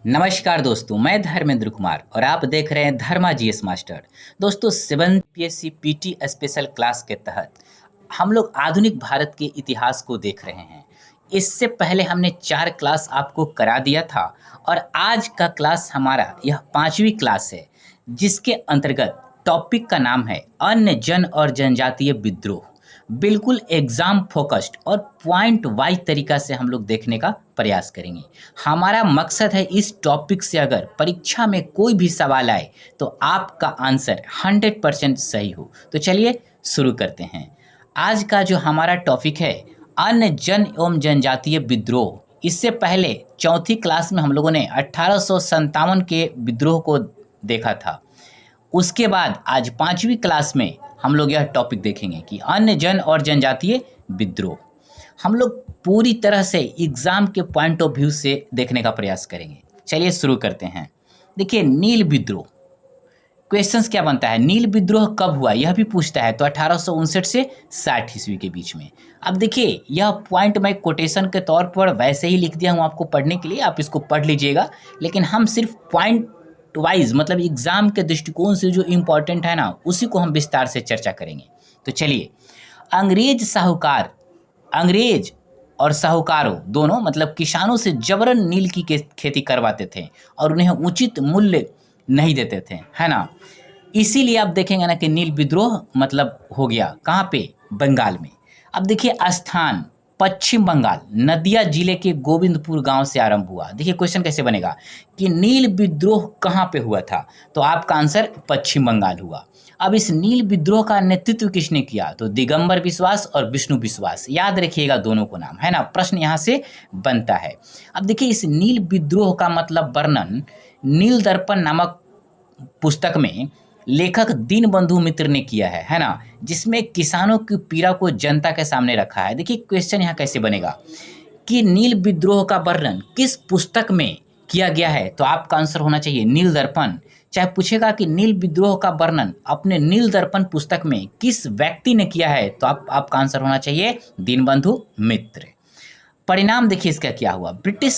नमस्कार दोस्तों, मैं धर्मेंद्र कुमार और आप देख रहे हैं धर्मा जीएस मास्टर। दोस्तों, 7 पीएससी पीटी स्पेशल क्लास के तहत हम लोग आधुनिक भारत के इतिहास को देख रहे हैं। इससे पहले हमने 4 क्लास आपको करा दिया था और आज का क्लास हमारा यह 5वीं क्लास है, जिसके अंतर्गत टॉपिक का नाम है अन्य जन और जनजातीय विद्रोह। बिल्कुल एग्जाम फोकस्ड और पॉइंट वाइज तरीका से हम लोग देखने का प्रयास करेंगे। हमारा मकसद है इस टॉपिक से अगर परीक्षा में कोई भी सवाल आए तो आपका आंसर 100% सही हो। तो चलिए शुरू करते हैं। आज का जो हमारा टॉपिक है अन्य जन एवं जनजातीय विद्रोह। इससे पहले चौथी क्लास में हम लोगों ने 1857 के विद्रोह को देखा था। उसके बाद आज 5वीं क्लास में हम लोग यह टॉपिक देखेंगे कि अन्य जन और जनजातीय विद्रोह। हम लोग पूरी तरह से एग्जाम के पॉइंट ऑफ व्यू से देखने का प्रयास करेंगे। चलिए शुरू करते हैं। देखिए, नील विद्रोह क्वेश्चंस क्या बनता है, नील विद्रोह कब हुआ यह भी पूछता है। तो 1859 से 60 ईस्वी के बीच में। अब देखिए, यह पॉइंट मैं कोटेशन के तौर पर वैसे ही लिख दिया हूँ आपको पढ़ने के लिए, आप इसको पढ़ लीजिएगा। लेकिन हम सिर्फ पॉइंट वाइज मतलब एग्जाम के दृष्टिकोण से जो इम्पोर्टेंट है ना, उसी को हम विस्तार से चर्चा करेंगे। तो चलिए, अंग्रेज और साहूकारों दोनों मतलब किसानों से जबरन नील की खेती करवाते थे और उन्हें उचित मूल्य नहीं देते थे, है ना। इसीलिए आप देखेंगे ना कि नील विद्रोह मतलब हो गया कहाँ पे, बंगाल में। अब देखिए स्थान, पश्चिम बंगाल, नदिया जिले के गोविंदपुर गांव से आरंभ हुआ। देखिए क्वेश्चन कैसे बनेगा कि नील विद्रोह कहाँ पे हुआ था, तो आपका आंसर पश्चिम बंगाल हुआ। अब इस नील विद्रोह का नेतृत्व किसने किया, तो दिगंबर विश्वास और विष्णु विश्वास। याद रखिएगा दोनों को नाम, है ना, प्रश्न यहाँ से बनता है। अब देखिए, इस नील विद्रोह का मतलब वर्णन नील दर्पण नामक पुस्तक में लेखक दीनबंधु मित्र ने किया है ना, जिसमें किसानों की पीड़ा को जनता के सामने रखा है। देखिए क्वेश्चन यहाँ कैसे बनेगा कि नील विद्रोह का वर्णन किस पुस्तक में किया गया है, तो आपका आंसर होना चाहिए नील दर्पण। चाहे पूछेगा कि नील विद्रोह का वर्णन अपने नील दर्पण पुस्तक में किस व्यक्ति ने किया है, तो आपका आंसर होना चाहिए दीनबंधु मित्र। परिणाम देखिए इसका क्या हुआ, ब्रिटिश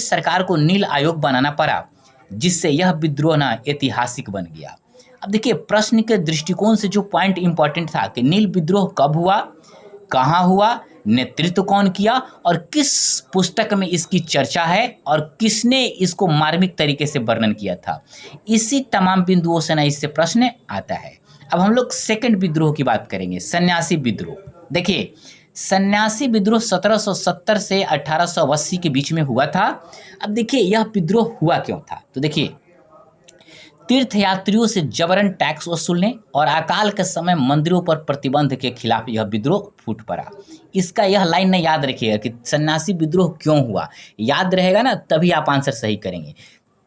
सरकार को नील आयोग बनाना पड़ा, जिससे यह विद्रोह ना ऐतिहासिक बन गया। अब देखिए, प्रश्न के दृष्टिकोण से जो पॉइंट इंपॉर्टेंट था कि नील विद्रोह कब हुआ, कहाँ हुआ, नेतृत्व कौन किया और किस पुस्तक में इसकी चर्चा है और किसने इसको मार्मिक तरीके से वर्णन किया था, इसी तमाम बिंदुओं से ना इससे प्रश्न आता है। अब हम लोग सेकंड विद्रोह की बात करेंगे, सन्यासी विद्रोह। देखिए, सन्यासी विद्रोह 1770 से 1880 के बीच में हुआ था। अब देखिए, यह विद्रोह हुआ क्यों था, तो देखिए, तीर्थयात्रियों से जबरन टैक्स वसूलने और अकाल के समय मंदिरों पर प्रतिबंध के खिलाफ यह विद्रोह फूट पड़ा। इसका यह लाइन ने याद रखिएगा कि सन्यासी विद्रोह क्यों हुआ, याद रहेगा ना तभी आप आंसर सही करेंगे।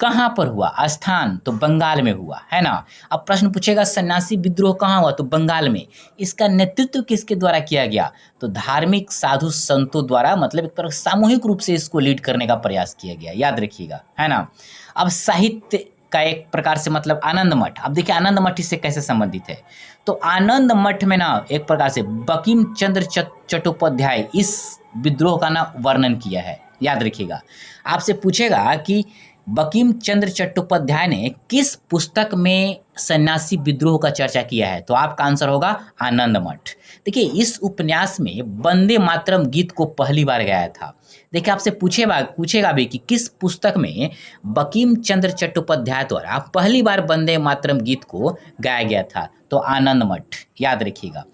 कहाँ पर हुआ, स्थान तो बंगाल में हुआ, है ना। अब प्रश्न पूछेगा सन्यासी विद्रोह कहाँ हुआ, तो बंगाल में। इसका नेतृत्व किसके द्वारा किया गया, तो धार्मिक साधु संतों द्वारा, मतलब एक तरह सामूहिक रूप से इसको लीड करने का प्रयास किया गया, याद रखिएगा, है ना। अब साहित्य का एक प्रकार से मतलब आनंद मठ। अब देखिए आनंद मठ इससे कैसे संबंधित है, तो आनंद मठ में ना एक प्रकार से बंकिम चंद्र चट्टोपाध्याय इस विद्रोह का ना वर्णन किया है, याद रखिएगा। आपसे पूछेगा कि बंकिम चंद्र चट्टोपाध्याय ने किस पुस्तक में सन्यासी विद्रोह का चर्चा किया है, तो आपका आंसर होगा आनंद मठ। देखिए, इस उपन्यास में वंदे मातरम गीत को पहली बार गाया था। देखिए, आपसे पूछेगा भी कि किस पुस्तक में बंकिम चंद्र चट्टोपाध्याय द्वारा पहली बार वंदे मातरम गीत को गाया गया था, तो आनंद मठ, याद रखिएगा।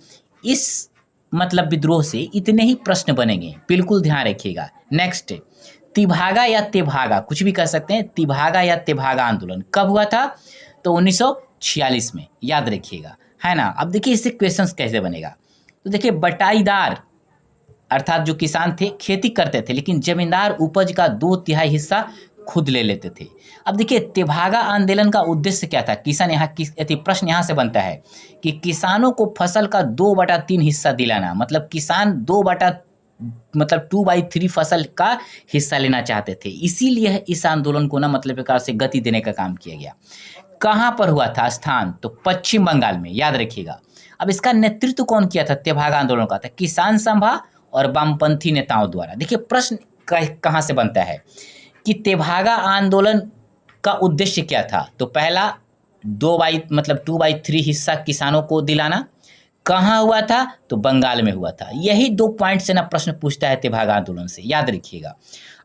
इस मतलब विद्रोह से इतने ही प्रश्न बनेंगे, बिल्कुल ध्यान रखिएगा। नेक्स्ट, तिभागा या तेभागा, कुछ भी कह सकते हैं, तिभागा या तेभागा आंदोलन कब हुआ था, तो 1946 में, याद रखिएगा, है ना। अब देखिए इससे क्वेश्चंस कैसे बनेगा, तो देखिए, बटाईदार अर्थात जो किसान थे खेती करते थे, लेकिन जमींदार उपज का 2/3 हिस्सा खुद ले लेते थे। अब देखिए, तेभागा आंदोलन का उद्देश्य क्या था, किसान यहाँ किस यदि प्रश्न यहाँ से बनता है कि किसानों को फसल का 2/3 हिस्सा दिलाना, मतलब किसान 2/3 फसल का हिस्सा लेना चाहते थे। इसीलिए इस आंदोलन को ना मतलब प्रकार से गति देने का काम किया गया। कहाँ पर हुआ था, स्थान तो पश्चिम बंगाल में, याद रखिएगा। अब इसका नेतृत्व कौन किया था, तेभागा आंदोलन का था किसान सभा और वामपंथी नेताओं द्वारा। देखिए प्रश्न कहाँ से बनता है कि तेभागा आंदोलन का उद्देश्य क्या था। तो पहला 2/3 हिस्सा किसानों को दिलाना। कहाँ हुआ था, तो बंगाल में हुआ था। यही 2 पॉइंट से ना प्रश्न पूछता है तेभागा आंदोलन से, याद रखिएगा।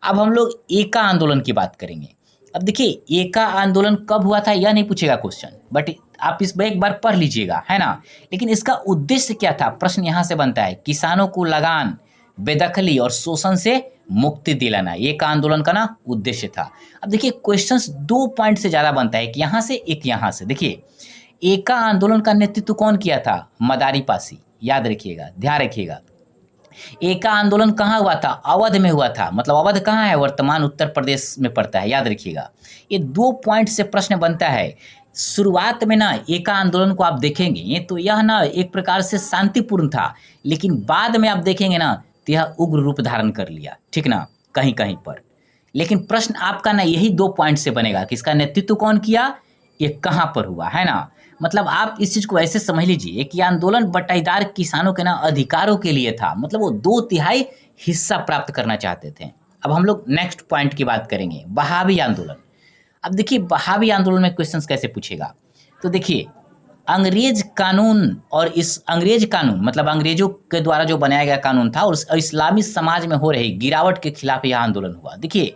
अब हम लोग एका आंदोलन की बात करेंगे। अब देखिए एका आंदोलन कब हुआ था यह नहीं पूछेगा क्वेश्चन, बट आप इस एक बार पढ़ लीजिएगा, है ना। लेकिन इसका उद्देश्य क्या था, प्रश्न यहाँ से बनता है। किसानों को लगान, बेदखली और शोषण से मुक्ति दिलाना, एका आंदोलन का ना उद्देश्य था। अब देखिए क्वेश्चंस 2 पॉइंट से ज्यादा बनता है, कि यहाँ से एक यहाँ से। देखिए एका आंदोलन का नेतृत्व कौन किया था, मदारी पासी, याद रखिएगा, ध्यान रखिएगा। एका आंदोलन कहाँ हुआ था, अवध में हुआ था। मतलब अवध कहाँ है, वर्तमान उत्तर प्रदेश में पड़ता है, याद रखिएगा। ये 2 पॉइंट से प्रश्न बनता है। शुरुआत में ना एका आंदोलन को आप देखेंगे तो यह ना एक प्रकार से शांतिपूर्ण था, लेकिन बाद में आप देखेंगे ना तो यह उग्र रूप धारण कर लिया, ठीक ना, कहीं कहीं पर। लेकिन प्रश्न आपका ना यही 2 पॉइंट से बनेगा कि इसका नेतृत्व कौन किया, ये कहाँ पर हुआ, है ना। मतलब आप इस चीज को ऐसे समझ लीजिए कि आंदोलन बटाईदार किसानों के ना अधिकारों के लिए था। मतलब वो 2/3 हिस्सा प्राप्त करना चाहते थे। अब हम लोग नेक्स्ट पॉइंट की बात करेंगे, बहावी आंदोलन। अब देखिए बहावी आंदोलन में क्वेश्चंस कैसे पूछेगा। तो देखिए अंग्रेज कानून और इस अंग्रेज कानून मतलब अंग्रेजों के द्वारा जो बनाया गया कानून था, और इस्लामी समाज में हो रही गिरावट के खिलाफ यह आंदोलन हुआ। देखिए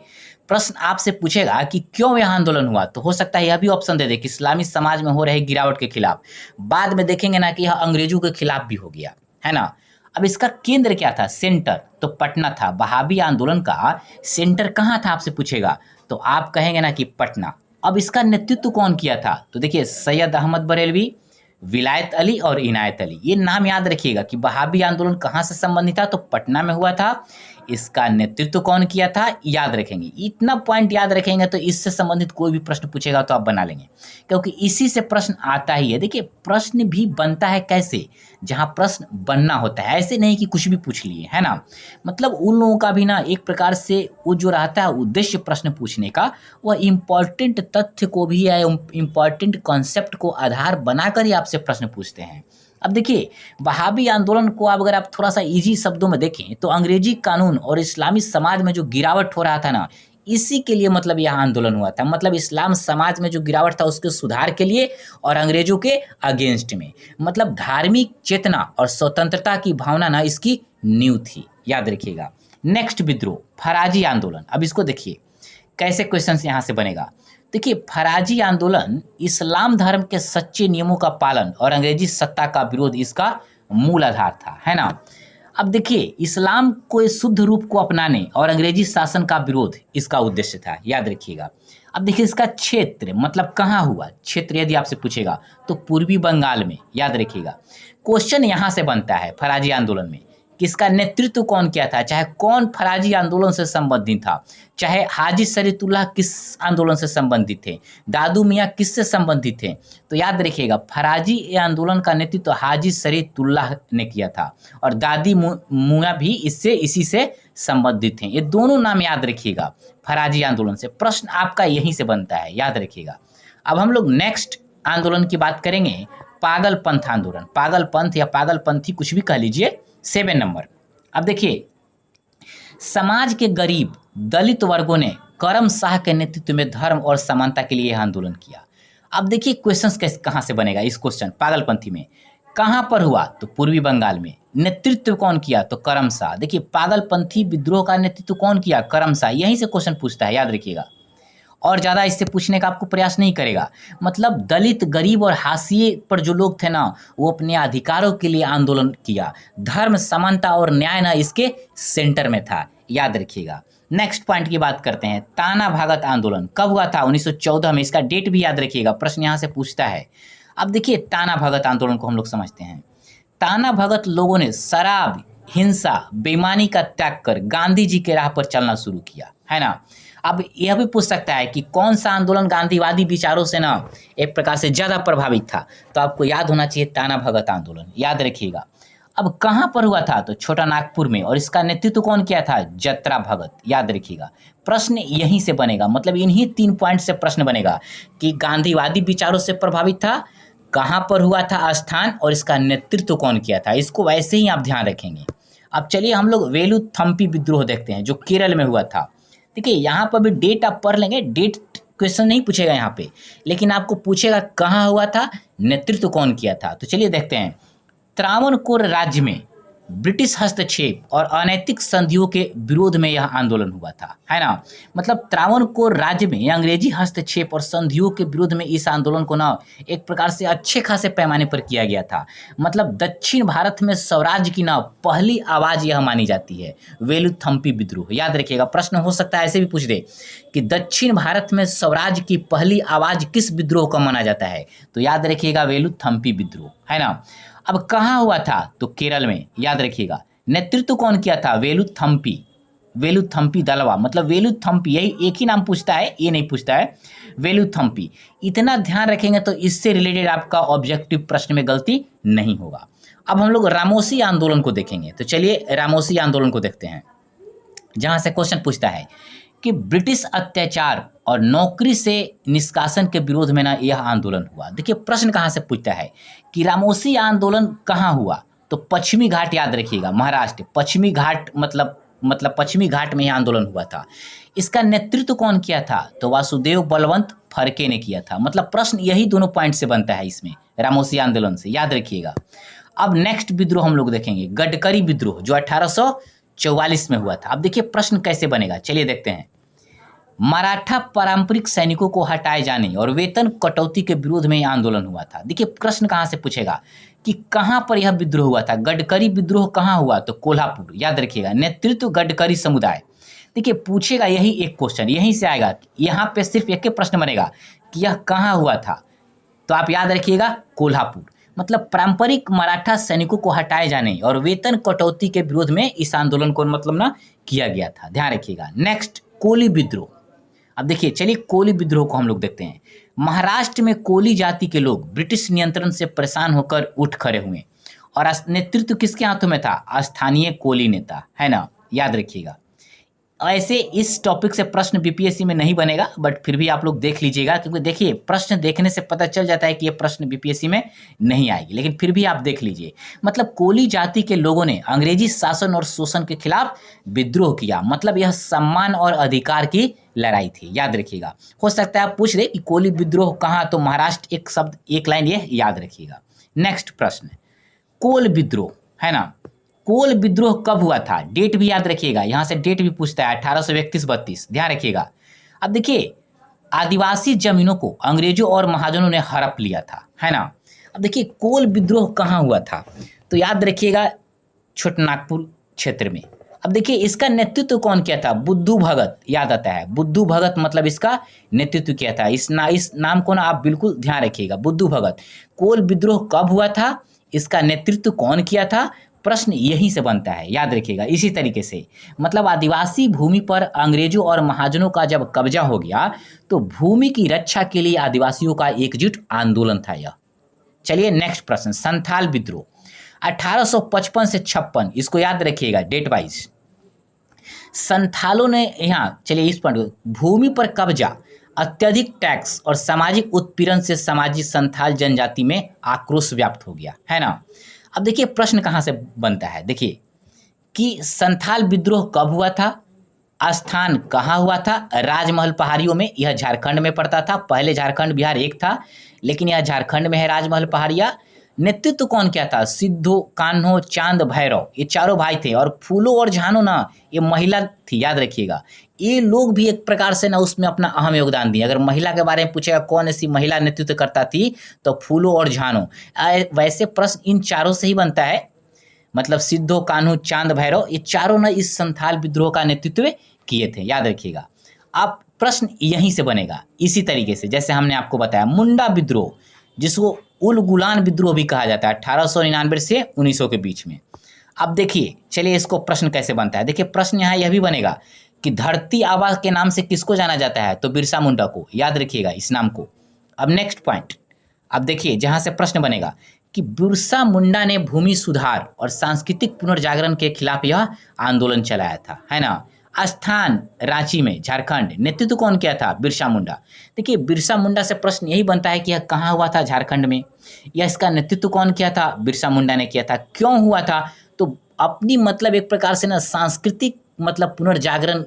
प्रश्न आपसे पूछेगा कि क्यों यह आंदोलन हुआ, तो हो सकता है यह भी ऑप्शन दे दे कि इस्लामी समाज में हो रहे गिरावट के खिलाफ। बाद में देखेंगे ना कि यह अंग्रेजों के खिलाफ भी हो गया, है ना। अब इसका केंद्र क्या था, सेंटर, तो पटना था। बहावी आंदोलन का सेंटर कहाँ था आपसे पूछेगा, तो आप कहेंगे ना कि पटना। अब इसका नेतृत्व कौन किया था, तो देखिए सैयद अहमद बरेलवी, विलायत अली और इनायत अली। ये नाम याद रखिएगा कि बहावी आंदोलन कहाँ से संबंधित था, तो पटना में हुआ था। इसका नेतृत्व कौन किया था, याद रखेंगे। इतना पॉइंट याद रखेंगे तो इससे संबंधित कोई भी प्रश्न पूछेगा तो आप बना लेंगे, क्योंकि इसी से प्रश्न आता ही है। देखिए प्रश्न भी बनता है कैसे, जहां प्रश्न बनना होता है, ऐसे नहीं कि कुछ भी पूछ लिए, है ना। मतलब उन लोगों का भी ना एक प्रकार से वो जो रहता है उद्देश्य प्रश्न पूछने का, वह इम्पॉर्टेंट तथ्य को भी या इम्पॉर्टेंट कॉन्सेप्ट को आधार बनाकर ही आपसे प्रश्न पूछते हैं। अब देखिए बहावी आंदोलन को अगर आप थोड़ा सा इजी शब्दों में देखें तो अंग्रेजी कानून और इस्लामी समाज में जो गिरावट हो रहा था ना, इसी के लिए मतलब यह आंदोलन हुआ था। मतलब इस्लाम समाज में जो गिरावट था उसके सुधार के लिए और अंग्रेजों के अगेंस्ट में। मतलब धार्मिक चेतना और स्वतंत्रता की भावना ना इसकी नींव थी, याद रखिएगा। नेक्स्ट विद्रोह, फराजी आंदोलन। अब इसको देखिए कैसे क्वेश्चन यहाँ से बनेगा। देखिए फराजी आंदोलन इस्लाम धर्म के सच्चे नियमों का पालन और अंग्रेजी सत्ता का विरोध इसका मूल आधार था, है ना। अब देखिए इस्लाम को शुद्ध रूप को अपनाने और अंग्रेजी शासन का विरोध इसका उद्देश्य था, याद रखिएगा। अब देखिए इसका क्षेत्र मतलब कहाँ हुआ, क्षेत्र यदि आपसे पूछेगा तो पूर्वी बंगाल में, याद रखिएगा। क्वेश्चन यहाँ से बनता है फराजी आंदोलन में किसका नेतृत्व कौन किया था, चाहे कौन फराजी आंदोलन से संबंधित था, चाहे हाजी शरीयतुल्लाह किस आंदोलन से संबंधित थे, दादू मियाँ किससे संबंधित थे। तो याद रखिएगा फराजी आंदोलन का नेतृत्व हाजी शरीयतुल्लाह ने किया था और दादी मियाँ भी इसी से संबंधित थे। ये दोनों नाम याद रखिएगा फराजी आंदोलन से। प्रश्न आपका यहीं से बनता है, याद रखिएगा। अब हम लोग नेक्स्ट आंदोलन की बात करेंगे, पागलपंथ आंदोलन। पागलपंथ या पागलपंथी कुछ भी कह लीजिए, 7 नंबर। अब देखिए समाज के गरीब दलित वर्गों ने करम शाह के नेतृत्व में धर्म और समानता के लिए यह आंदोलन किया। अब देखिए क्वेश्चंस कैसे कहाँ से बनेगा इस क्वेश्चन पागलपंथी में, कहाँ पर हुआ, तो पूर्वी बंगाल में। नेतृत्व कौन किया, तो करम शाह। देखिए पागलपंथी विद्रोह का नेतृत्व कौन किया, करम शाह। यहीं से क्वेश्चन पूछता है, याद रखिएगा। और ज़्यादा इससे पूछने का आपको प्रयास नहीं करेगा। मतलब दलित गरीब और हाशिए पर जो लोग थे ना, वो अपने अधिकारों के लिए आंदोलन किया। धर्म समानता और न्याय ना इसके सेंटर में था, याद रखिएगा। नेक्स्ट पॉइंट की बात करते हैं, ताना भगत आंदोलन कब हुआ था, 1914 में। इसका डेट भी याद रखिएगा, प्रश्न यहाँ से पूछता है। अब देखिए ताना भगत आंदोलन को हम लोग समझते हैं। ताना भगत लोगों ने शराब, हिंसा, बेईमानी का त्याग कर गांधी जी के राह पर चलना शुरू किया, है ना। अब यह भी पूछ सकता है कि कौन सा आंदोलन गांधीवादी विचारों से ना एक प्रकार से ज़्यादा प्रभावित था, तो आपको याद होना चाहिए ताना भगत आंदोलन, याद रखिएगा। अब कहाँ पर हुआ था, तो छोटा नागपुर में। और इसका नेतृत्व कौन किया था, जत्रा भगत, याद रखिएगा। प्रश्न यहीं से बनेगा, मतलब इन्हीं 3 पॉइंट से प्रश्न बनेगा कि गांधीवादी विचारों से प्रभावित था, कहाँ पर हुआ था स्थान, और इसका नेतृत्व कौन किया था। इसको वैसे ही आप ध्यान रखेंगे। अब चलिए हम लोग वेलुथम्पी विद्रोह देखते हैं जो केरल में हुआ था। देखिए यहाँ पर भी डेट आप पढ़ लेंगे, डेट क्वेश्चन नहीं पूछेगा यहाँ पे, लेकिन आपको पूछेगा कहाँ हुआ था, नेतृत्व कौन किया था। तो चलिए देखते हैं। त्रावणकोर राज्य में ब्रिटिश हस्तक्षेप और अनैतिक संधियों के विरोध में यह आंदोलन हुआ था, है ना। मतलब त्रावणकोर राज्य में अंग्रेजी हस्तक्षेप और संधियों के विरोध में इस आंदोलन को ना एक प्रकार से अच्छे खासे पैमाने पर किया गया था। मतलब दक्षिण भारत में स्वराज्य की ना पहली आवाज यह मानी जाती है, वेलुथम्पी विद्रोह। याद रखिएगा, प्रश्न हो सकता है ऐसे भी पूछ दे कि दक्षिण भारत में स्वराज्य की पहली आवाज किस विद्रोह को माना जाता है, तो याद रखिएगा वेलुथम्पी विद्रोह, है ना। अब कहाँ हुआ था, तो केरल में। याद रखिएगा, नेतृत्व कौन किया था, वेलुथम्पी, वेलुथम्पी दलवा। मतलब वेलुथम्पी, यही एक ही नाम पूछता है, ये नहीं पूछता है, वेलुथम्पी। इतना ध्यान रखेंगे तो इससे रिलेटेड आपका ऑब्जेक्टिव प्रश्न में गलती नहीं होगा। अब हम लोग रामोसी आंदोलन को देखेंगे। तो चलिए रामोसी आंदोलन को देखते हैं, जहां से क्वेश्चन पूछता है कि ब्रिटिश अत्याचार और नौकरी से निष्कासन के विरोध में ना यह आंदोलन हुआ। देखिए प्रश्न कहाँ से पूछता है कि रामोसी आंदोलन कहाँ हुआ, तो पश्चिमी घाट। याद रखिएगा, महाराष्ट्र पश्चिमी घाट, मतलब पश्चिमी घाट में यह आंदोलन हुआ था। इसका नेतृत्व कौन किया था, तो वासुदेव बलवंत फड़के ने किया था। मतलब प्रश्न यही दोनों पॉइंट से बनता है इसमें, रामोसी आंदोलन से। याद रखिएगा। अब नेक्स्ट विद्रोह हम लोग देखेंगे, गडकरी विद्रोह, जो 1844 में हुआ था। अब देखिए प्रश्न कैसे बनेगा, चलिए देखते हैं। मराठा पारंपरिक सैनिकों को हटाए जाने और वेतन कटौती के विरोध में यह आंदोलन हुआ था। देखिए प्रश्न कहाँ से पूछेगा कि कहाँ पर यह विद्रोह हुआ था, गडकरी विद्रोह कहाँ हुआ, तो कोल्हापुर। याद रखिएगा, नेतृत्व गडकरी समुदाय। देखिए पूछेगा यही एक क्वेश्चन, यहीं से आएगा। यहाँ पे सिर्फ एक ही प्रश्न बनेगा कि यह कहाँ हुआ था, तो आप याद रखिएगा कोल्हापुर। मतलब पारंपरिक मराठा सैनिकों को हटाए जाने और वेतन कटौती के विरोध में इस आंदोलन को मतलब ना किया गया था, ध्यान रखिएगा। नेक्स्ट, कोली विद्रोह। अब देखिए चलिए कोली विद्रोह को हम लोग देखते हैं। महाराष्ट्र में कोली जाति के लोग ब्रिटिश नियंत्रण से परेशान होकर उठ खड़े हुए और नेतृत्व किसके हाथों में था, स्थानीय कोली नेता, है ना। याद रखिएगा। ऐसे इस टॉपिक से प्रश्न बीपीएससी में नहीं बनेगा, बट फिर भी आप लोग देख लीजिएगा, क्योंकि देखिए प्रश्न देखने से पता चल जाता है कि ये प्रश्न बीपीएससी में नहीं आएगी, लेकिन फिर भी आप देख लीजिए। मतलब कोली जाति के लोगों ने अंग्रेजी शासन और शोषण के खिलाफ विद्रोह किया। मतलब यह सम्मान और अधिकार की लड़ाई थी। याद रखिएगा। हो सकता है आप पूछ रहे कि कोली विद्रोह कहाँ, तो महाराष्ट्र, एक शब्द एक लाइन ये याद रखिएगा। नेक्स्ट प्रश्न, कोल विद्रोह, है ना। कोल विद्रोह कब हुआ था, डेट भी याद रखिएगा, यहां से डेट भी पूछता है, 1831-32, ध्यान रखिएगा। अब देखिए आदिवासी जमीनों को अंग्रेजों और महाजनों ने हड़प लिया था, है ना। अब देखिए कोल विद्रोह कहाँ हुआ था, तो याद रखिएगा छोटनागपुर क्षेत्र में। अब देखिए इसका नेतृत्व कौन किया था, बुद्धू भगत। याद आता है, बुद्धू भगत मतलब इसका नेतृत्व किया था। इस नाम को ना आप बिल्कुल ध्यान रखिएगा, बुद्धू भगत। कोल विद्रोह कब हुआ था, इसका नेतृत्व कौन किया था, प्रश्न यहीं से बनता है। याद रखिएगा। इसी तरीके से मतलब आदिवासी भूमि पर अंग्रेजों और महाजनों का जब कब्जा हो गया, तो भूमि की रक्षा के लिए आदिवासियों का एकजुट आंदोलन था यह। चलिए नेक्स्ट प्रश्न, संथाल विद्रोह 1855 से 56, इसको याद रखिएगा डेट वाइज। संथालों ने यहाँ, चलिए इस पर, भूमि पर कब्जा, अत्यधिक टैक्स और सामाजिक उत्पीड़न से समाजी संथाल जनजाति में आक्रोश व्याप्त हो गया, है ना। अब देखिए प्रश्न कहाँ से बनता है, देखिए कि संथाल विद्रोह कब हुआ था, स्थान कहाँ हुआ था, राजमहल पहाड़ियों में। यह झारखंड में पड़ता था, पहले झारखंड बिहार एक था, लेकिन यह झारखंड में है राजमहल पहाड़िया। नेतृत्व कौन किया था, सिद्धो, कान्हो, चांद, भैरव, ये चारों भाई थे। और फूलो और झानो ना ये महिला थी, याद रखिएगा। ये लोग भी एक प्रकार से ना उसमें अपना अहम योगदान दिए। अगर महिला के बारे में पूछेगा कौन ऐसी महिला नेतृत्व करता थी, तो फूलो और झानो। वैसे प्रश्न इन चारों से ही बनता है, मतलब सिद्धो, कान्हू, चांद, भैरव, ये चारों ने इस संथाल विद्रोह का नेतृत्व किए थे। याद रखिएगा। अब प्रश्न यहीं से बनेगा, इसी तरीके से जैसे हमने आपको बताया। मुंडा विद्रोह, जिसको उल गुलान विद्रोह भी कहा जाता है, 1899 से 1900 के बीच में। अब देखिए चलिए इसको प्रश्न कैसे बनता है। देखिए प्रश्न यहाँ यह भी बनेगा कि धरती आबा के नाम से किसको जाना जाता है, तो बिरसा मुंडा को। याद रखिएगा इस नाम को। अब नेक्स्ट पॉइंट, अब देखिए जहाँ से प्रश्न बनेगा कि बिरसा मुंडा ने भूमि सुधार और सांस्कृतिक पुनर्जागरण के खिलाफ यह आंदोलन चलाया था, है ना। स्थान रांची में, झारखंड। नेतृत्व कौन किया था, बिरसा मुंडा। देखिए बिरसा मुंडा से प्रश्न यही बनता है कि यह कहाँ हुआ था, झारखंड में। या इसका नेतृत्व कौन किया था, बिरसा मुंडा ने किया था। क्यों हुआ था, तो अपनी मतलब एक प्रकार से ना सांस्कृतिक मतलब पुनर्जागरण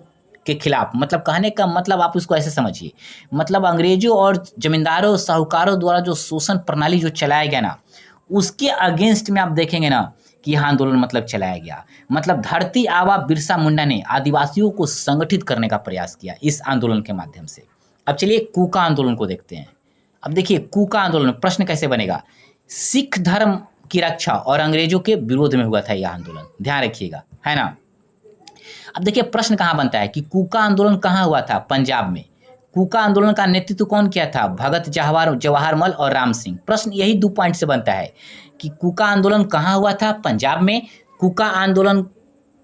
के खिलाफ, मतलब कहने का मतलब आप इसको ऐसे समझिए, मतलब अंग्रेजों और जमींदारों साहूकारों द्वारा जो शोषण प्रणाली जो चलाया गया ना, उसके अगेंस्ट में आप देखेंगे ना कि यह आंदोलन मतलब चलाया गया। मतलब धरती आबा बिरसा मुंडा ने आदिवासियों को संगठित करने का प्रयास किया इस आंदोलन के माध्यम से। अब चलिए कूका आंदोलन को देखते हैं। अब देखिए कूका आंदोलन प्रश्न कैसे बनेगा, सिख धर्म की रक्षा और अंग्रेजों के विरोध में हुआ था यह आंदोलन, ध्यान रखिएगा, है ना। अब देखिए प्रश्न कहाँ बनता है कि कूका आंदोलन कहाँ हुआ था, पंजाब में। कूका आंदोलन का नेतृत्व कौन किया था, भगत जवाहरमल और राम सिंह। प्रश्न यही 2 पॉइंट से बनता है कि कूका आंदोलन कहाँ हुआ था, पंजाब में। कूका आंदोलन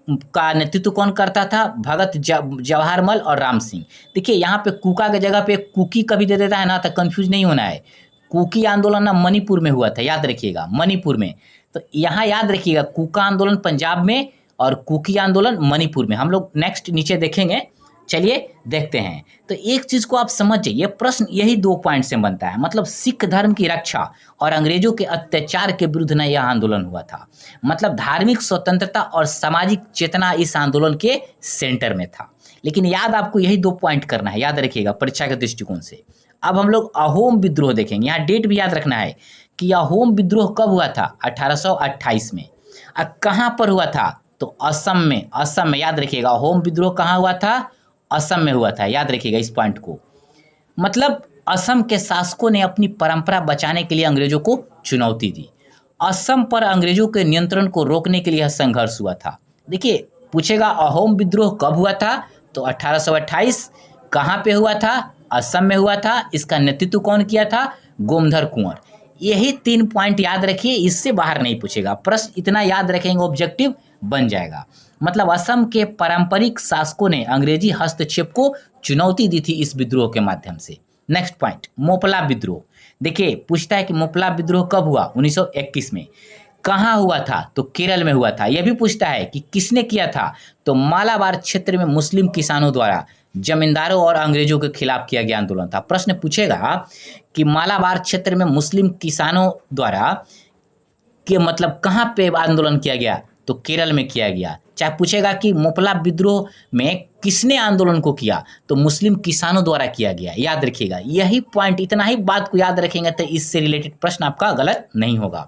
का नेतृत्व कौन करता था, भगत जवाहरमल और राम सिंह। देखिए यहाँ पे कूका की जगह पे कुकी कभी दे देता है ना, तो कंफ्यूज नहीं होना है। कुकी आंदोलन ना मणिपुर में हुआ था, याद रखिएगा, मणिपुर में। तो यहाँ याद रखिएगा कूका आंदोलन पंजाब में और कुकी आंदोलन मणिपुर में। हम लोग नेक्स्ट नीचे देखेंगे, चलिए देखते हैं। तो एक चीज को आप समझ जाइए, प्रश्न यही 2 पॉइंट से बनता है, मतलब सिख धर्म की रक्षा और अंग्रेजों के अत्याचार के विरुद्ध न यह आंदोलन हुआ था। मतलब धार्मिक स्वतंत्रता और सामाजिक चेतना इस आंदोलन के सेंटर में था। लेकिन याद आपको यही 2 पॉइंट करना है, याद रखिएगा परीक्षा के दृष्टिकोण से। अब हम लोग अहोम विद्रोह देखेंगे, यहाँ डेट भी याद रखना है कि अहोम विद्रोह कब हुआ था, 1828 में। कहाँ पर हुआ था, तो असम में। असम में याद रखिएगा, अहोम विद्रोह कहाँ हुआ था, असम में हुआ था, याद रखिएगा इस पॉइंट को। मतलब असम के शासकों ने अपनी परंपरा बचाने के लिए अंग्रेजों को चुनौती दी। असम पर अंग्रेजों के नियंत्रण को रोकने के लिए यह संघर्ष हुआ था। देखिए पूछेगा अहोम विद्रोह कब हुआ था, तो 1828। कहाँ पे हुआ था, असम में हुआ था। इसका नेतृत्व कौन किया था, गोमधर कुंवर। यही 3 पॉइंट याद रखिए, इससे बाहर नहीं पूछेगा प्रश्न, इतना याद रखेंगे ऑब्जेक्टिव बन जाएगा। मतलब असम के पारंपरिक शासकों ने अंग्रेजी हस्तक्षेप को चुनौती दी थी इस विद्रोह के माध्यम से। नेक्स्ट पॉइंट, मोपला विद्रोह। देखिए पूछता है कि मोपला विद्रोह कब हुआ, 1921 में। कहाँ हुआ था, तो केरल में हुआ था। यह भी पूछता है कि किसने किया था, तो मालाबार क्षेत्र में मुस्लिम किसानों द्वारा जमींदारों और अंग्रेजों के खिलाफ किया गया आंदोलन था। प्रश्न पूछेगा कि मालाबार क्षेत्र में मुस्लिम किसानों द्वारा के मतलब कहाँ पे आंदोलन किया गया, तो केरल में किया गया। चाहे पूछेगा कि मोपला विद्रोह में किसने आंदोलन को किया, तो मुस्लिम किसानों द्वारा किया गया, याद रखिएगा। यही पॉइंट, इतना ही बात को याद रखेंगे तो इससे रिलेटेड प्रश्न आपका गलत नहीं होगा।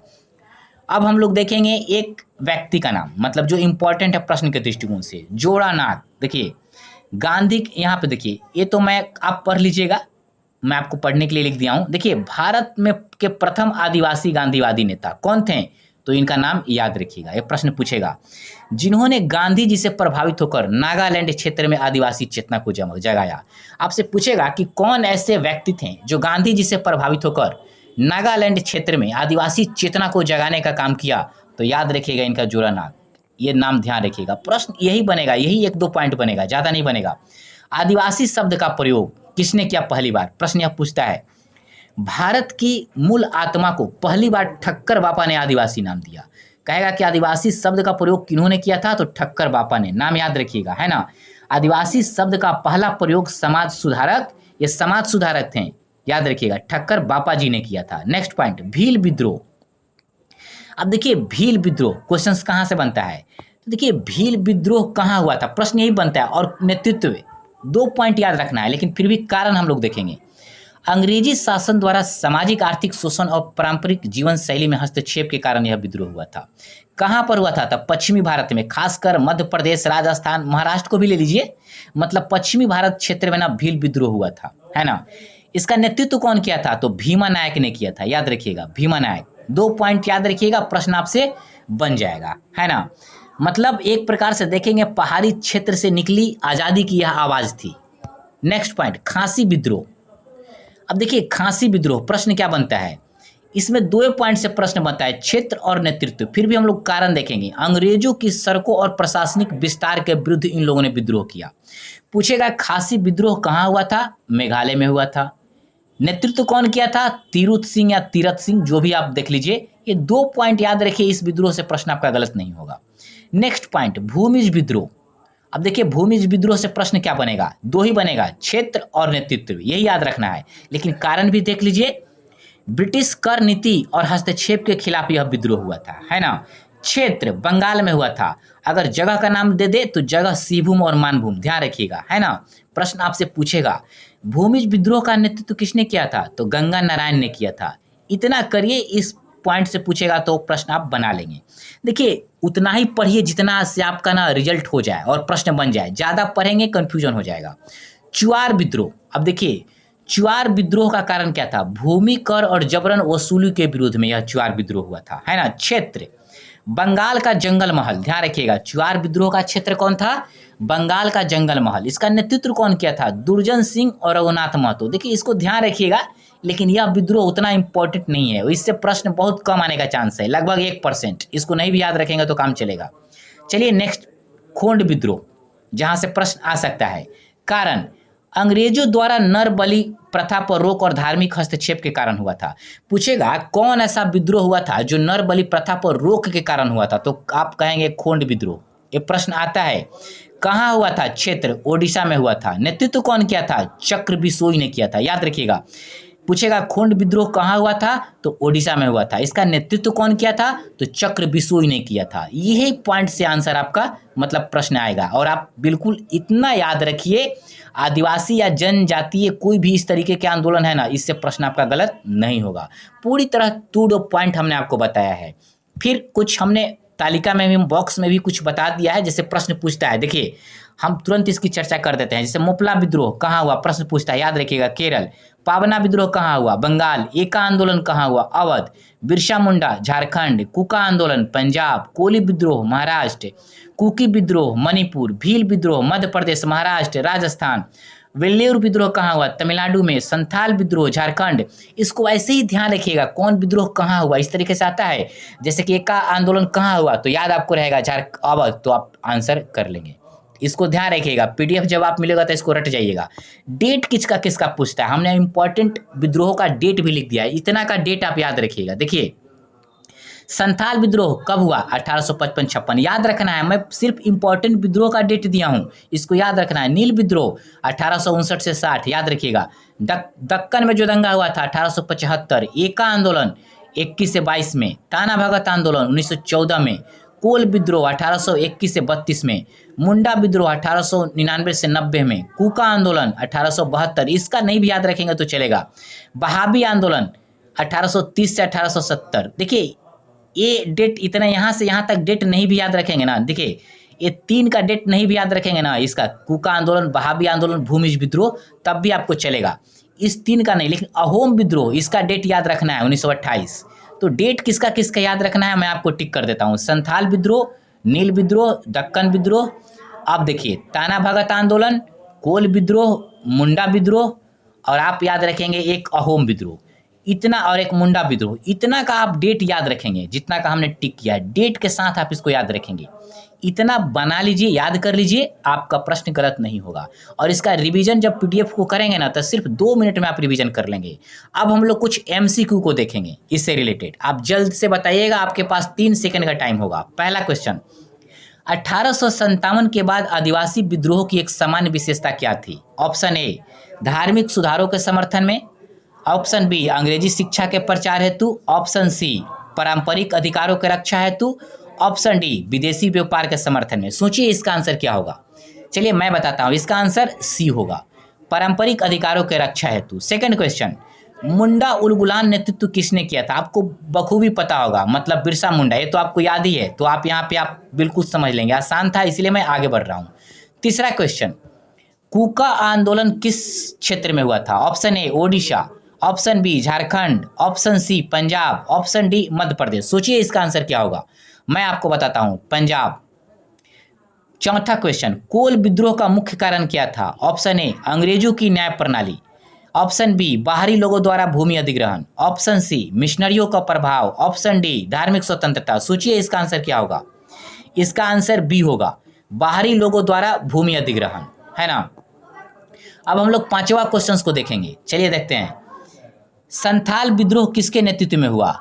अब हम लोग देखेंगे एक व्यक्ति का नाम, मतलब जो इंपॉर्टेंट है प्रश्न के दृष्टिकोण से, जोड़ानाथ। देखिए गांधी, यहाँ पे देखिए, ये तो मैं आप पढ़ लीजिएगा, मैं आपको पढ़ने के लिए लिख दिया हूँ। देखिए भारत में के प्रथम आदिवासी गांधीवादी नेता कौन थे, तो इनका नाम याद रखिएगा। ये प्रश्न पूछेगा, जिन्होंने गांधी जी से प्रभावित होकर नागालैंड क्षेत्र में आदिवासी चेतना को जगाया। आपसे पूछेगा कि कौन ऐसे व्यक्ति थे जो गांधी जी से प्रभावित होकर नागालैंड क्षेत्र में आदिवासी चेतना को जगाने का काम किया, तो याद रखिएगा इनका जोड़ानाथ, ये नाम ध्यान रखिएगा। प्रश्न यही बनेगा, यही 1-2 पॉइंट बनेगा, ज़्यादा नहीं बनेगा। आदिवासी शब्द का प्रयोग किसने किया पहली बार, प्रश्न यह पूछता है। भारत की मूल आत्मा को पहली बार ठक्कर बापा ने आदिवासी नाम दिया। कहेगा कि आदिवासी शब्द का प्रयोग किन्होंने किया था, तो ठक्कर बापा ने, नाम याद रखिएगा, है ना। आदिवासी शब्द का पहला प्रयोग समाज सुधारक, ये समाज सुधारक थे, याद रखिएगा, ठक्कर बापा जी ने किया था। नेक्स्ट पॉइंट, भील विद्रोह। अब देखिए भील विद्रोह क्वेश्चंस कहाँ से बनता है, तो देखिए भील विद्रोह कहाँ हुआ था, प्रश्न यही बनता है। और नेतृत्व 2 पॉइंट याद रखना है, लेकिन फिर भी कारण हम लोग देखेंगे। अंग्रेजी शासन द्वारा सामाजिक आर्थिक शोषण और पारंपरिक जीवन शैली में हस्तक्षेप के कारण यह विद्रोह हुआ था। कहाँ पर हुआ था, तब पश्चिमी भारत में, खासकर मध्य प्रदेश, राजस्थान, महाराष्ट्र को भी ले लीजिए। मतलब पश्चिमी भारत क्षेत्र में ना भील विद्रोह हुआ था, है ना। इसका नेतृत्व कौन किया था, तो भीमा नायक ने किया था, याद रखिएगा, भीमा नायक। 2 पॉइंट याद रखिएगा, प्रश्न आपसे बन जाएगा, है ना। मतलब एक प्रकार से देखेंगे पहाड़ी क्षेत्र से निकली आज़ादी की यह आवाज़ थी। नेक्स्ट पॉइंट, खांसी विद्रोह। अब देखिए खांसी विद्रोह प्रश्न क्या बनता है, इसमें 2 पॉइंट से प्रश्न बनता है, क्षेत्र और नेतृत्व। फिर भी हम लोग कारण देखेंगे। अंग्रेजों की सड़कों और प्रशासनिक विस्तार के विरुद्ध इन लोगों ने विद्रोह किया। पूछेगा खांसी विद्रोह कहाँ हुआ था, मेघालय में हुआ था। नेतृत्व कौन किया था, तीरुथ सिंह या तीरथ सिंह, जो भी आप देख लीजिए। ये 2 पॉइंट याद रखिए, इस विद्रोह से प्रश्न आपका गलत नहीं होगा। नेक्स्ट पॉइंट, भूमिज विद्रोह। अब देखिए भूमिज विद्रोह से प्रश्न क्या बनेगा, 2 ही बनेगा, क्षेत्र और नेतृत्व, यही याद रखना है। लेकिन कारण भी देख लीजिए, ब्रिटिश कर नीति और हस्तक्षेप के खिलाफ यह विद्रोह हुआ था, है ना। क्षेत्र बंगाल में हुआ था। अगर जगह का नाम दे दे तो जगह सिंहभूम और मानभूम, ध्यान रखिएगा, है ना। प्रश्न आपसे पूछेगा भूमिज विद्रोह का नेतृत्व किसने किया था, तो गंगा नारायण ने किया था। इतना करिए, इस पॉइंट से पूछेगा तो प्रश्न आप बना लेंगे। देखिए उतना ही पढ़िए जितना से आपका ना रिजल्ट हो जाए और प्रश्न बन जाए, ज़्यादा पढ़ेंगे कन्फ्यूजन हो जाएगा। चुआर विद्रोह, अब देखिए चुआर विद्रोह का कारण क्या था, भूमि कर और जबरन वसूली के विरोध में यह चुआर विद्रोह हुआ था, है ना। क्षेत्र बंगाल का जंगल महल, ध्यान रखिएगा, चुआर विद्रोह का क्षेत्र कौन था, बंगाल का जंगल महल। इसका नेतृत्व कौन किया था, दुर्जन सिंह और रघुनाथ महतो। देखिए इसको ध्यान रखिएगा, लेकिन यह विद्रोह उतना इंपॉर्टेंट नहीं है, इससे प्रश्न बहुत कम आने का चांस है, लगभग 1%। इसको नहीं भी याद रखेंगे तो काम चलेगा। चलिए नेक्स्ट, खोंड विद्रोह, जहां से प्रश्न आ सकता है। कारण अंग्रेजों द्वारा नर बलि प्रथा पर रोक और धार्मिक हस्तक्षेप के कारण हुआ था। पूछेगा कौन ऐसा विद्रोह हुआ था जो नर बलि प्रथा पर रोक के कारण हुआ था, तो आप कहेंगे खोंड विद्रोह। ये प्रश्न आता है। कहाँ हुआ था, क्षेत्र ओडिशा में हुआ था। नेतृत्व कौन किया था, चक्र बिसोई ने किया था, याद रखिएगा। पूछेगा खोंड विद्रोह कहाँ हुआ था, तो ओडिशा में हुआ था। इसका नेतृत्व कौन किया था, तो चक्र बिसोई ने किया था। यही पॉइंट से आंसर आपका मतलब प्रश्न आएगा। और आप बिल्कुल इतना याद रखिए, आदिवासी या जनजातीय कोई भी इस तरीके के आंदोलन है ना, इससे प्रश्न आपका गलत नहीं होगा। पूरी तरह 2 पॉइंट हमने आपको बताया है। फिर कुछ हमने तालिका में भी, बॉक्स में भी कुछ बता दिया है, जैसे प्रश्न पूछता है। देखिए हम तुरंत इसकी चर्चा कर देते हैं। जैसे मोपला विद्रोह कहाँ हुआ, प्रश्न पूछता है, याद रखिएगा, केरल। पावना विद्रोह कहाँ हुआ, बंगाल। एका आंदोलन कहाँ हुआ, अवध। बिरसा मुंडा झारखंड। कुका आंदोलन पंजाब। कोली विद्रोह महाराष्ट्र। कुकी विद्रोह मणिपुर। भील विद्रोह मध्य प्रदेश महाराष्ट्र राजस्थान। वेल्लोर विद्रोह कहाँ हुआ, तमिलनाडु में। संथाल विद्रोह झारखंड। इसको ऐसे ही ध्यान रखिएगा, कौन विद्रोह कहाँ हुआ, इस तरीके से आता है। जैसे कि एका आंदोलन कहाँ हुआ, तो याद आपको रहेगा अवध, तो आप आंसर कर लेंगे। इसको ध्यान रखिएगा, पीडीएफ जब आप मिलेगा तो इसको रट जाइएगा। डेट किसका किसका पूछता है, हमने इंपॉर्टेंट विद्रोह का डेट भी लिख दिया है, इतना का डेट आप याद रखिएगा। देखिए संथाल विद्रोह कब हुआ, 1855-56, याद रखना है। मैं सिर्फ इंपॉर्टेंट विद्रोह का डेट दिया हूं, इसको याद रखना है। नील विद्रोह 1859 से 60, याद रखिएगा। दक्कन में जो दंगा हुआ था 1875। एका आंदोलन 21 से 22 में। ताना भगत आंदोलन 1914 में। कोल विद्रोह 1821 से 32 में। मुंडा विद्रोह 1899 से 90 में। कुका आंदोलन 1872, इसका नहीं भी याद रखेंगे तो चलेगा। बहाबी आंदोलन 1830 से 1870। देखिए ये डेट इतना, यहाँ से यहाँ तक डेट नहीं भी याद रखेंगे ना, देखिए ये 3 का डेट नहीं भी याद रखेंगे ना, इसका कुका आंदोलन, बहाबी आंदोलन, भूमिज विद्रोह, तब भी आपको चलेगा। इस 3 का नहीं, लेकिन अहोम विद्रोह इसका डेट याद रखना है 1928। तो डेट किसका किसका याद रखना है मैं आपको टिक कर देता हूँ। संथाल विद्रोह, नील विद्रोह, दक्कन विद्रोह। अब देखिए ताना भगत आंदोलन, कोल विद्रोह, मुंडा विद्रोह, और आप याद रखेंगे एक अहोम विद्रोह, इतना, और एक मुंडा विद्रोह। इतना का आप डेट याद रखेंगे, जितना का हमने टिक किया है डेट के साथ आप इसको याद रखेंगे। इतना बना लीजिए, याद कर लीजिए, आपका प्रश्न गलत नहीं होगा। और इसका रिवीजन जब पीडीएफ को करेंगे ना, तो सिर्फ 2 मिनट में आप रिवीजन कर लेंगे। अब हम लोग कुछ एमसीक्यू को देखेंगे इससे रिलेटेड, आप जल्द से बताइएगा, आपके पास 3 सेकंड का टाइम होगा। पहला क्वेश्चन, 1857 के बाद आदिवासी विद्रोह की एक सामान्य विशेषता क्या थी। ऑप्शन ए धार्मिक सुधारों के समर्थन में। ऑप्शन बी अंग्रेजी शिक्षा के प्रचार हेतु। ऑप्शन सी पारंपरिक अधिकारों के रक्षा हेतु। ऑप्शन डी विदेशी व्यापार के समर्थन में। सोचिए इसका आंसर क्या होगा। चलिए मैं बताता हूँ, इसका आंसर सी होगा, पारंपरिक अधिकारों के रक्षा हेतु। सेकंड क्वेश्चन, मुंडा उलगुलान नेतृत्व किसने किया था। आपको बखूबी पता होगा, मतलब बिरसा मुंडा, ये तो आपको याद ही है, तो आप यहाँ पे आप बिल्कुल समझ लेंगे, आसान था इसलिए मैं आगे बढ़ रहा हूँ। तीसरा क्वेश्चन, कुका आंदोलन किस क्षेत्र में हुआ था। Option A Odisha. Option B Jharkhand. Option C Punjab. Option D Madhya Pradesh. सोचिए इसका आंसर क्या होगा, मैं आपको बताता हूं, पंजाब। चौथा क्वेश्चन, कोल विद्रोह का मुख्य कारण क्या था। ऑप्शन ए अंग्रेजों की न्याय प्रणाली। ऑप्शन बी बाहरी लोगों द्वारा भूमि अधिग्रहण। ऑप्शन सी मिशनरियों का प्रभाव। ऑप्शन डी धार्मिक स्वतंत्रता। सोचिए इसका आंसर क्या होगा। इसका आंसर बी होगा, बाहरी लोगों द्वारा भूमि अधिग्रहण, है ना। अब हम लोग 5वां क्वेश्चन को देखेंगे, चलिए देखते हैं। संथाल विद्रोह किसके नेतृत्व में हुआ।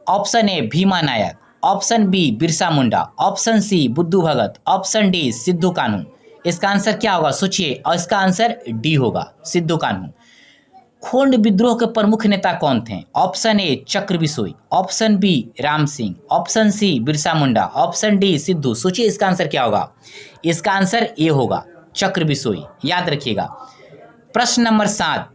Option A Bhima Nayak. Option B Birsa Munda. Option C Budhu Bhagat. Option D Sidhu Kanhu. इसका आंसर क्या होगा सोचिए, और इसका आंसर डी होगा, सिद्धू कान्हू। खोंड विद्रोह के प्रमुख नेता कौन थे? Option A Chakra Bisoi, option B Ram Singh, option C Birsa Munda, option D Sidhu. सोचिए इसका आंसर क्या होगा? इसका आंसर ए होगा चक्र बिसोई, याद रखिएगा। प्रश्न नंबर 7,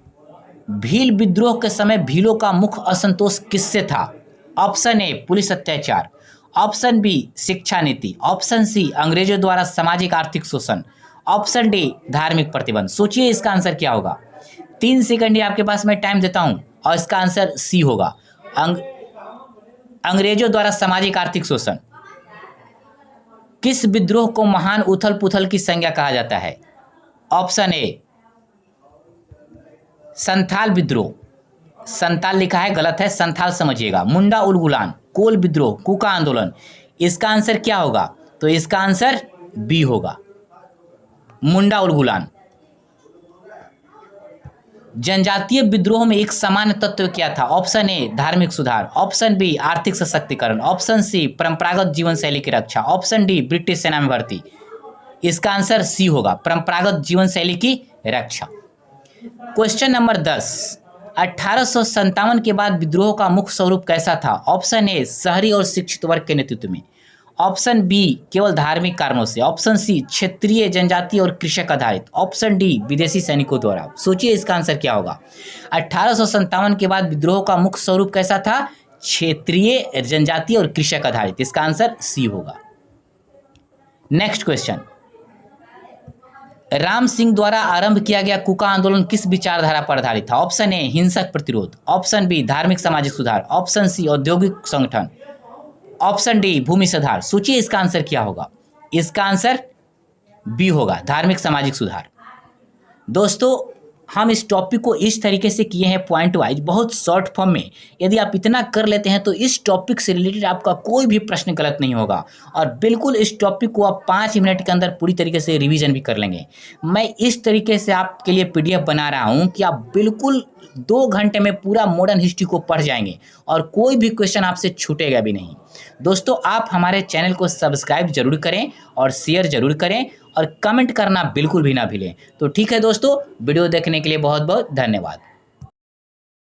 भील विद्रोह के समय भीलों का मुख्य असंतोष किससे था? ऑप्शन ए पुलिस अत्याचार, ऑप्शन बी शिक्षा नीति, ऑप्शन सी अंग्रेजों द्वारा सामाजिक आर्थिक शोषण, ऑप्शन डी धार्मिक प्रतिबंध। सोचिए इसका आंसर क्या होगा? 3 सेकंड ही आपके पास मैं टाइम देता हूं और इसका आंसर सी होगा अंग्रेजों द्वारा सामाजिक आर्थिक शोषण। किस विद्रोह को महान उथल पुथल की संज्ञा कहा जाता है? ऑप्शन ए संथाल विद्रोह, संताल लिखा है गलत है, संथाल समझिएगा। मुंडा उलगुलान, कोल विद्रोह, कुका आंदोलन। इसका आंसर क्या होगा? तो इसका आंसर बी होगा मुंडा उलगुलान। जनजातीय विद्रोह में एक सामान्य तत्व क्या था? ऑप्शन ए धार्मिक सुधार, ऑप्शन बी आर्थिक सशक्तिकरण, ऑप्शन सी परंपरागत जीवन शैली की रक्षा, ऑप्शन डी ब्रिटिश सेना में भर्ती। इसका आंसर सी होगा परंपरागत जीवन शैली की रक्षा। क्वेश्चन नंबर 10, 1857 के बाद विद्रोह का मुख्य स्वरूप कैसा था? ऑप्शन ए शहरी और शिक्षित वर्ग के नेतृत्व में, ऑप्शन बी केवल धार्मिक कारणों से, ऑप्शन सी क्षेत्रीय जनजातीय और कृषक आधारित, ऑप्शन डी विदेशी सैनिकों द्वारा। सोचिए इसका आंसर क्या होगा? 1857 के बाद विद्रोह का मुख्य स्वरूप कैसा था? क्षेत्रीय जनजातीय और कृषक आधारित। इसका आंसर सी होगा। नेक्स्ट क्वेश्चन, राम सिंह द्वारा आरंभ किया गया कुका आंदोलन किस विचारधारा पर आधारित था? ऑप्शन ए हिंसक प्रतिरोध, ऑप्शन बी धार्मिक सामाजिक सुधार, ऑप्शन सी औद्योगिक संगठन, ऑप्शन डी भूमि सुधार। सोचिए इसका आंसर क्या होगा? इसका आंसर बी होगा धार्मिक सामाजिक सुधार। दोस्तों हम इस टॉपिक को इस तरीके से किए हैं पॉइंट वाइज, बहुत शॉर्ट फॉर्म में। यदि आप इतना कर लेते हैं तो इस टॉपिक से रिलेटेड आपका कोई भी प्रश्न गलत नहीं होगा और बिल्कुल इस टॉपिक को आप 5 मिनट के अंदर पूरी तरीके से रिवीजन भी कर लेंगे। मैं इस तरीके से आपके लिए PDF बना रहा हूं कि आप बिल्कुल 2 घंटे में पूरा मॉडर्न हिस्ट्री को पढ़ जाएंगे और कोई भी क्वेश्चन आपसे छूटेगा भी नहीं। दोस्तों आप हमारे चैनल को सब्सक्राइब जरूर करें और शेयर जरूर करें और कमेंट करना बिल्कुल भी ना भूलें। तो ठीक है दोस्तों, वीडियो देखने के लिए बहुत बहुत धन्यवाद।